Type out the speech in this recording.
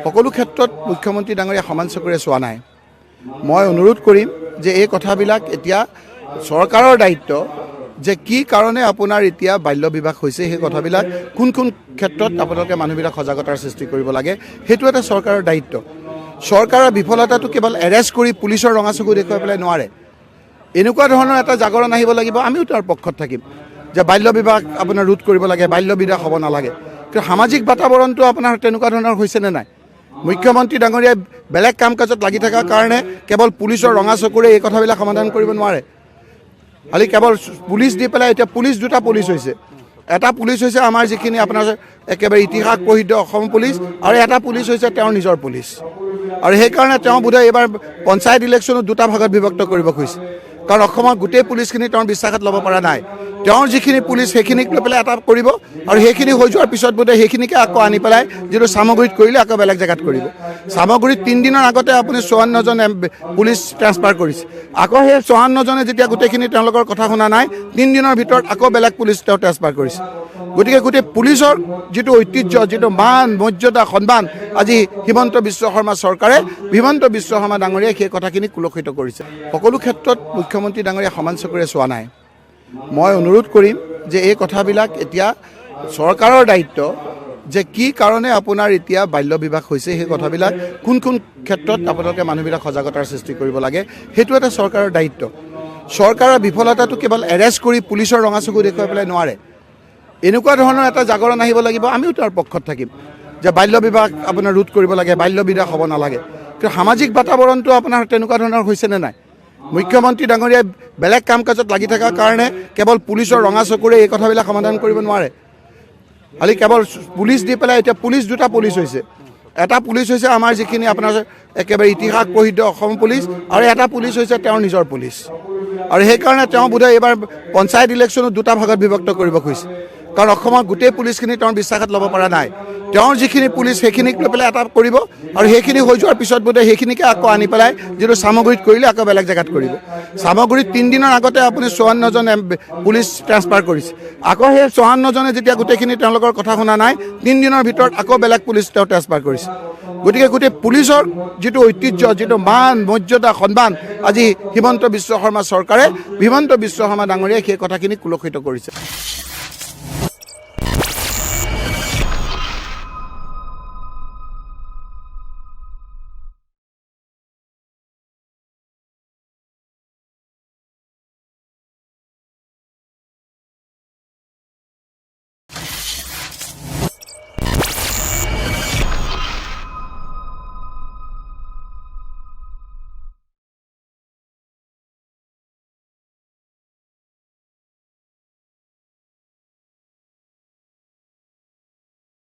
সকলো ক্ষেত্ৰত মুখ্যমন্ত্ৰী ডাঙৰীয়া সমান চকুৰে চোৱা নাই। মই অনুৰোধ কৰিম যে এই কথাবিলাক এতিয়া চৰকাৰৰ দায়িত্ব যে কি কাৰণে আপোনাৰ এতিয়া বাল্য বিবাহ হৈছে, সেই কথাবিলাক কোন কোন ক্ষেত্ৰত আপোনালোকে মানুহবিলাক সজাগতাৰ সৃষ্টি কৰিব লাগে, সেইটো এটা চৰকাৰৰ দায়িত্ব। চৰকাৰৰ বিফলতাটো কেৱল এৰেষ্ট কৰি পুলিচৰ ৰঙা চকু দেখুৱাই পেলাই নোৱাৰে। এনেকুৱা ধৰণৰ এটা জাগৰণ আহিব লাগিব, আমিও তাৰ পক্ষত থাকিম যে বাল্য বিবাহ আপোনাৰ ৰোধ কৰিব লাগে, বাল্য বিবাহ হ'ব নালাগে। কিন্তু সামাজিক বাতাবৰণটো আপোনাৰ তেনেকুৱা ধৰণৰ হৈছেনে নাই? মুখ্যমন্ত্ৰী ডাঙৰীয়াই বেলেগ কাম কাজত লাগি থকাৰ কাৰণে কেৱল পুলিচৰ ৰঙা চকুৰে এই কথাবিলাক সমাধান কৰিব নোৱাৰে। খালি কেৱল পুলিচ দি পেলাই এতিয়া দুটা পুলিচ হৈছে। এটা পুলিচ হৈছে আমাৰ যিখিনি আপোনাৰ একেবাৰে ইতিহাস প্ৰসিদ্ধ অসম পুলিচ, আৰু এটা পুলিচ হৈছে তেওঁৰ নিজৰ পুলিচ। আৰু সেইকাৰণে তেওঁ বোধহয় এইবাৰ পঞ্চায়ত ইলেকশ্যনত দুটা ভাগত বিভক্ত কৰিব খুজিছে, কাৰণ অসমৰ গোটেই পুলিচখিনি তেওঁৰ বিশ্বাসত ল'ব পৰা নাই। তেওঁৰ যিখিনি পুলিচ সেইখিনিক লৈ পেলাই এটা কৰিব, আৰু সেইখিনি হৈ যোৱাৰ পিছত বোধহয় সেইখিনিকে আকৌ আনি পেলাই যিটো চামগুৰিত কৰিলে আকৌ বেলেগ জেগাত কৰিব। চামগুৰিত 3 দিনৰ আগতে আপুনি 54জন পুলিচ ট্ৰেন্সফাৰ কৰিছে। আকৌ সেই 54জনে যেতিয়া গোটেইখিনি তেওঁলোকৰ কথা শুনা নাই, 3 দিনৰ ভিতৰত আকৌ বেলেগ পুলিচ তেওঁ ট্ৰেন্সফাৰ কৰিছে। গতিকে গোটেই পুলিচৰ যিটো ঐতিহ্য, যিটো মান মৰ্যাদা সন্মান, আজি হিমন্ত বিশ্ব শৰ্মা চৰকাৰে, হিমন্ত বিশ্ব শৰ্মা ডাঙৰীয়াই সেই কথাখিনি কুলষিত কৰিছে। সকলো ক্ষেত্ৰত মুখ্যমন্ত্ৰী ডাঙৰীয়া সমান চকুৰে চোৱা নাই। মই অনুৰোধ কৰিম যে এই কথাবিলাক এতিয়া চৰকাৰৰ দায়িত্ব যে কি কাৰণে আপোনাৰ এতিয়া বাল্য বিবাহ হৈছে, সেই কথাবিলাক কোন কোন ক্ষেত্ৰত আপোনালোকে মানুহবিলাক সজাগতাৰ সৃষ্টি কৰিব লাগে, সেইটো এটা চৰকাৰৰ দায়িত্ব। চৰকাৰৰ বিফলতাটো কেৱল এৰেষ্ট কৰি পুলিচৰ ৰঙা চকু দেখুৱাই পেলাই নোৱাৰে। এনেকুৱা ধৰণৰ এটা জাগৰণ আহিব লাগিব, আমিও তাৰ পক্ষত থাকিম যে বাল্য বিবাহ আপোনাৰ ৰোধ কৰিব লাগে, বাল্য বিবাহ হ'ব নালাগে। কিন্তু সামাজিক বাতাবৰণটো আপোনাৰ তেনেকুৱা ধৰণৰ হৈছেনে নাই? মুখ্যমন্ত্ৰী ডাঙৰীয়াই বেলেগ কাম কাজত লাগি থকাৰ কাৰণে কেৱল পুলিচৰ ৰঙা চকুৰে এই কথাবিলাক সমাধান কৰিব নোৱাৰে। খালি কেৱল পুলিচ দি পেলাই এতিয়া দুটা পুলিচ হৈছে। এটা পুলিচ হৈছে আমাৰ যিখিনি আপোনাৰ একেবাৰে ইতিহাস প্ৰসিদ্ধ অসম পুলিচ, আৰু এটা পুলিচ হৈছে তেওঁৰ নিজৰ পুলিচ। আৰু সেইকাৰণে তেওঁ বোধহয় এইবাৰ পঞ্চায়ত ইলেকশ্যনত দুটা ভাগত বিভক্ত কৰিব খুজিছে, কাৰণ অসমৰ গোটেই পুলিচখিনি তেওঁৰ বিশ্বাসত ল'ব পৰা নাই। তেওঁৰ যিখিনি পুলিচ সেইখিনিক লৈ পেলাই এটা কৰিব, আৰু সেইখিনি হৈ যোৱাৰ পিছত বোধহয় সেইখিনিকে আকৌ আনি পেলাই যিটো চামগুৰিত কৰিলে আকৌ বেলেগ জেগাত কৰিব। চামগুৰিত 3 দিনৰ আগতে আপুনি 54জন পুলিচ ট্ৰেন্সফাৰ কৰিছে। আকৌ সেই 54জনে যেতিয়া গোটেইখিনি তেওঁলোকৰ কথা শুনা নাই, 3 দিনৰ ভিতৰত আকৌ বেলেগ পুলিচ তেওঁ ট্ৰেন্সফাৰ কৰিছে। গতিকে গোটেই পুলিচৰ যিটো ঐতিহ্য, যিটো মান মৰ্যাদা সন্মান, আজি হিমন্ত বিশ্ব শৰ্মা চৰকাৰে, হিমন্ত বিশ্ব শৰ্মা ডাঙৰীয়াই সেই কথাখিনি কুলষিত কৰিছে।